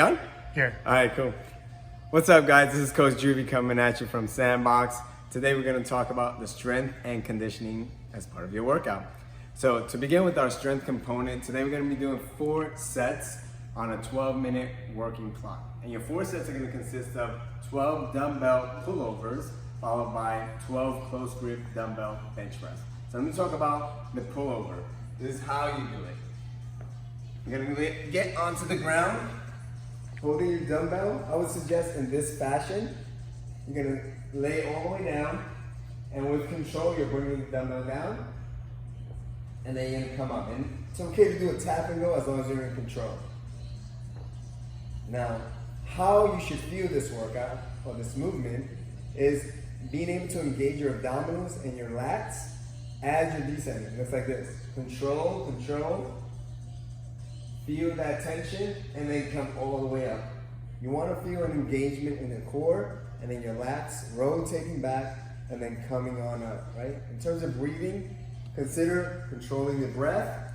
On? Here. All right, cool. What's up, guys? This is Coach Juvie coming at you from Sandbox. Today we're going to talk about the strength and conditioning as part of your workout. So to begin with our strength component, today we're going to be doing 4 sets on a 12-minute working clock. And your 4 sets are going to consist of 12 dumbbell pullovers followed by 12 close grip dumbbell bench press. So let me talk about the pullover. This is how you do it. You're going to get onto the ground, holding your dumbbell. I would suggest in this fashion, you're gonna lay all the way down, and with control, you're bringing the dumbbell down, and then you're gonna come up. And it's okay to do a tap and go as long as you're in control. Now, how you should feel this workout, or this movement, is being able to engage your abdominals and your lats as you're descending. Looks like this. Control, control. Feel that tension and then come all the way up. You want to feel an engagement in the core and then your lats rotating back and then coming on up, right? In terms of breathing, consider controlling the breath,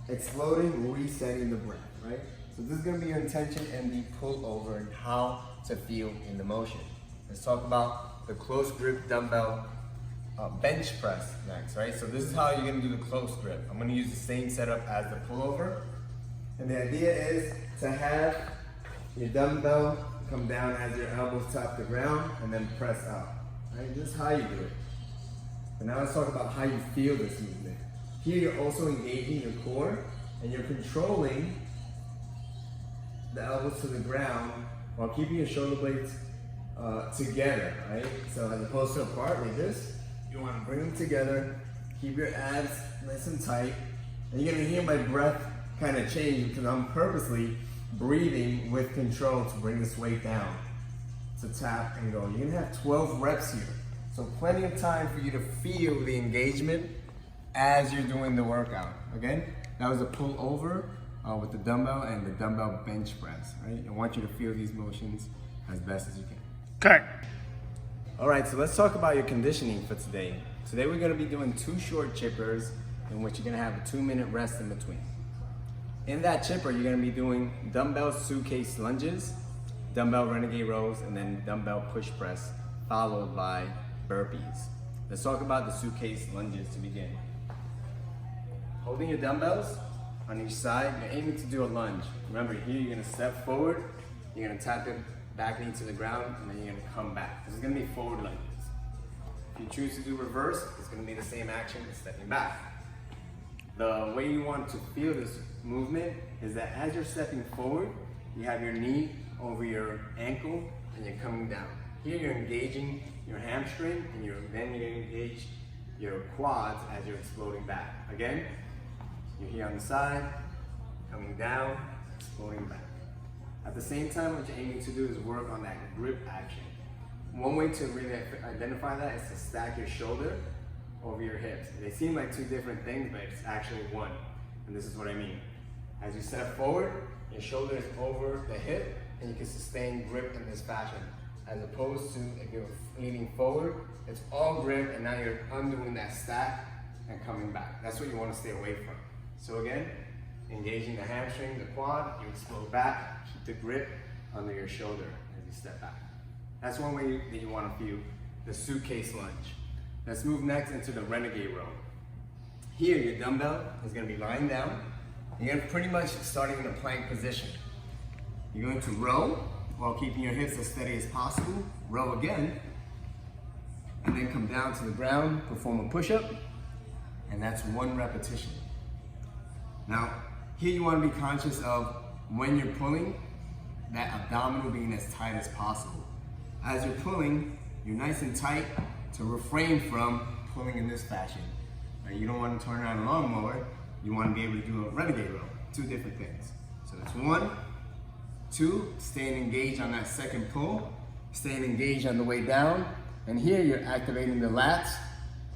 exploding, resetting the breath, right? So this is going to be your intention and the pullover and how to feel in the motion. Let's talk about the close grip dumbbell bench press next, right? So this is how you're going to do the close grip. I'm going to use the same setup as the pullover. And the idea is to have your dumbbell come down as your elbows top the ground and then press out. Right? This is how you do it. And now let's talk about how you feel this movement. Here you're also engaging your core and you're controlling the elbows to the ground while keeping your shoulder blades together, right? So as opposed to apart like this, you want to bring them together, keep your abs nice and tight, and you're going to hear my breath kind of change because I'm purposely breathing with control to bring this weight down, to tap and go. You're gonna have 12 reps here. So plenty of time for you to feel the engagement as you're doing the workout. Again, that was a pull over with the dumbbell and the dumbbell bench press, right? I want you to feel these motions as best as you can. Okay. All right, so let's talk about your conditioning for today. Today we're gonna be doing 2 short chippers in which you're gonna have a 2-minute rest in between. In that chipper, you're gonna be doing dumbbell suitcase lunges, dumbbell renegade rows, and then dumbbell push press, followed by burpees. Let's talk about the suitcase lunges to begin. Holding your dumbbells on each side, you're aiming to do a lunge. Remember, here you're gonna step forward, you're gonna tap your back knee to the ground, and then you're gonna come back. This is gonna be forward lunges. If you choose to do reverse, it's gonna be the same action as stepping back. The way you want to feel this movement is that as you're stepping forward, you have your knee over your ankle and you're coming down. Here you're engaging your hamstring and then you're going to engage your quads as you're exploding back. Again, you're here on the side, coming down, exploding back. At the same time, what you're aiming to do is work on that grip action. One way to really identify that is to stack your shoulder over your hips. They seem like 2 different things, but it's actually one. And this is what I mean. As you step forward, your shoulder is over the hip, and you can sustain grip in this fashion. As opposed to if you're leaning forward, it's all grip, and now you're undoing that stack and coming back. That's what you want to stay away from. So again, engaging the hamstring, the quad, you explode back, keep the grip under your shoulder as you step back. That's one way that you want to feel the suitcase lunge. Let's move next into the renegade row. Here, your dumbbell is going to be lying down. You're going to pretty much starting in a plank position. You're going to row while keeping your hips as steady as possible. Row again, and then come down to the ground, perform a push-up, and that's 1 repetition. Now, here you want to be conscious of when you're pulling, that abdominal being as tight as possible. As you're pulling, you're nice and tight to refrain from pulling in this fashion. Right? You don't want to turn around a lawnmower, you want to be able to do a renegade row. 2 different things. So it's 1, 2, staying engaged on that second pull, staying engaged on the way down, and here you're activating the lats,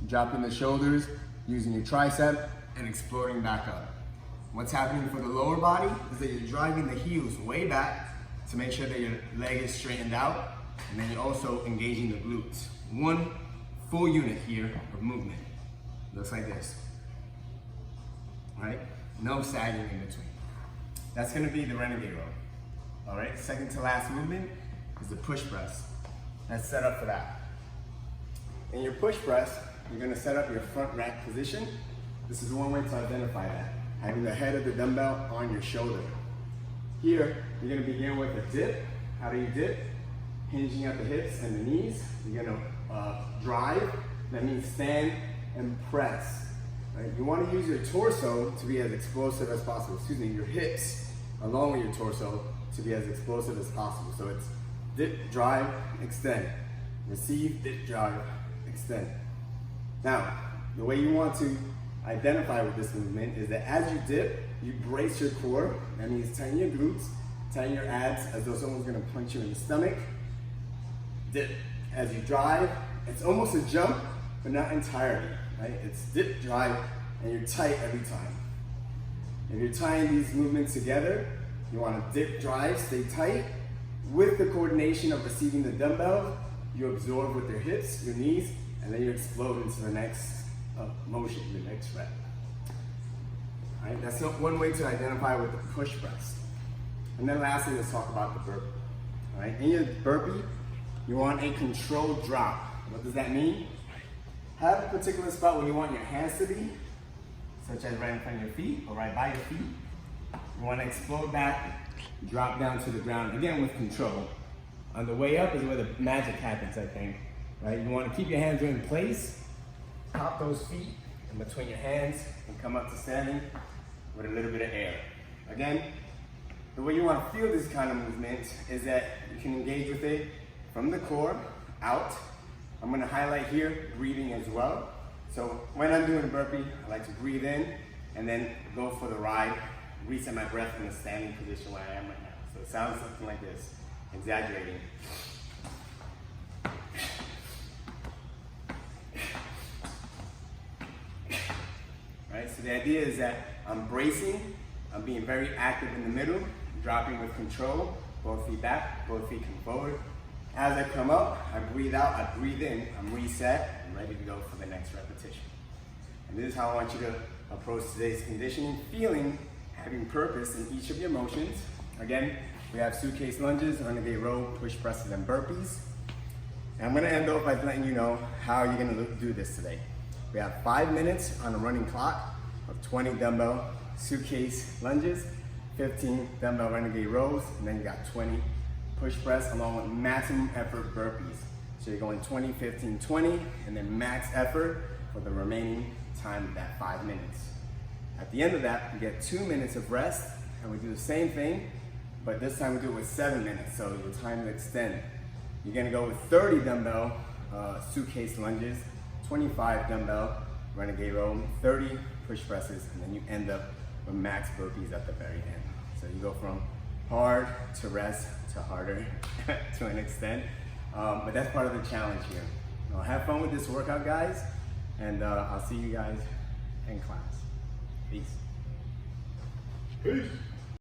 dropping the shoulders, using your tricep, and exploding back up. What's happening for the lower body is that you're driving the heels way back to make sure that your leg is straightened out, and then you're also engaging the glutes. 1 full unit here of movement. Looks like this, right? No sagging in between. That's gonna be the renegade row. All right, second to last movement is the push press. Let's set up for that. In your push press, you're gonna set up your front rack position. This is one way to identify that, having the head of the dumbbell on your shoulder. Here, you're gonna begin with a dip. How do you dip? Hinging at the hips and the knees. You're gonna drive, that means stand and press. Right? You wanna use your torso to be as explosive as possible. Excuse me, your hips along with your torso to be as explosive as possible. So it's dip, drive, extend. Receive, dip, drive, extend. Now, the way you want to identify with this movement is that as you dip, you brace your core. That means tighten your glutes, tighten your abs as though someone's gonna punch you in the stomach. Dip. As you drive, it's almost a jump, but not entirely, right? It's dip, drive, and you're tight every time. If you're tying these movements together, you wanna dip, drive, stay tight. With the coordination of receiving the dumbbell, you absorb with your hips, your knees, and then you explode into the next motion, the next rep. All right, that's not one way to identify with the push press. And then lastly, let's talk about the burpee. All right, in your burpee, you want a controlled drop. What does that mean? Have a particular spot where you want your hands to be, such as right in front of your feet or right by your feet. You want to explode back, drop down to the ground, again with control. On the way up is where the magic happens, I think. Right? You want to keep your hands in place, pop those feet in between your hands, and come up to standing with a little bit of air. Again, the way you want to feel this kind of movement is that you can engage with it from the core out. I'm going to highlight here breathing as well. So when I'm doing a burpee, I like to breathe in and then go for the ride, reset my breath in the standing position where I am right now. So it sounds something like this, exaggerating. Right, so the idea is that I'm bracing, I'm being very active in the middle, dropping with control, both feet back, both feet come forward. As I come up, I breathe out, I breathe in, I'm reset, I'm ready to go for the next repetition. And this is how I want you to approach today's conditioning, feeling, having purpose in each of your motions. Again, we have suitcase lunges, renegade row, push presses, and burpees. And I'm gonna end off by letting you know how you're gonna do this today. We have 5 minutes on a running clock of 20 dumbbell suitcase lunges, 15 dumbbell renegade rows, and then you got 20 push press along with maximum effort burpees. So you're going 20, 15, 20, and then max effort for the remaining time of that 5 minutes. At the end of that, you get 2 minutes of rest, and we do the same thing, but this time we do it with 7 minutes, so your time to extend. You're gonna go with 30 dumbbell suitcase lunges, 25 dumbbell renegade row, 30 push presses, and then you end up with max burpees at the very end. So you go from hard to rest to harder to an extent, but that's part of the challenge here. Have fun with this workout, guys, and I'll see you guys in class. Peace. Peace.